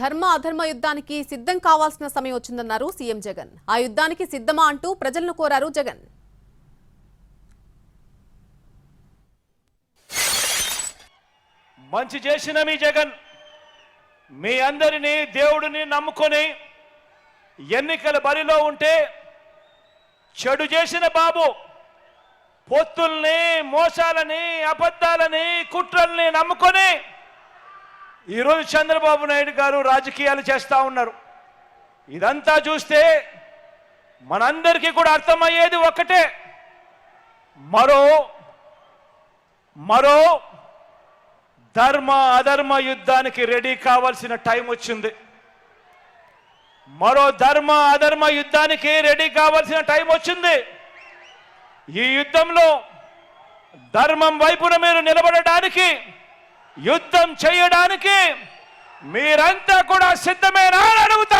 ధర్మ అధర్మ యుద్ధానికి సిద్ధం కావాల్సిన సమయం వచ్చిందన్నారు సీఎం జగన్. ఆ యుద్ధానికి సిద్ధమా అంటూ ప్రజలను కోరారు జగన్. మంచి చేసిన మీ జగన్ మీ అందరినీ దేవుడిని నమ్ముకొని ఎన్నికల బరిలో ఉంటే చెడు చేసిన బాబు పొత్తుల్ని మోసాలని అబద్ధాలని కుట్రల్ని నమ్ముకొని ఈరోజు చంద్రబాబు నాయుడు గారు రాజకీయాలు చేస్తూ ఉన్నారు. ఇదంతా చూస్తే మనందరికీ కూడా అర్థమయ్యేది ఒక్కటే, మరో ధర్మ అధర్మ యుద్ధానికి రెడీ కావాల్సిన టైం వచ్చింది. మరో ధర్మ అధర్మ యుద్ధానికి రెడీ కావాల్సిన టైం వచ్చింది. ఈ యుద్ధంలో ధర్మం వైపున మీరు నిలబడడానికి, యుద్ధం చేయడానికి మీరంతా కూడా సిద్ధమేనా అని అడుగుతా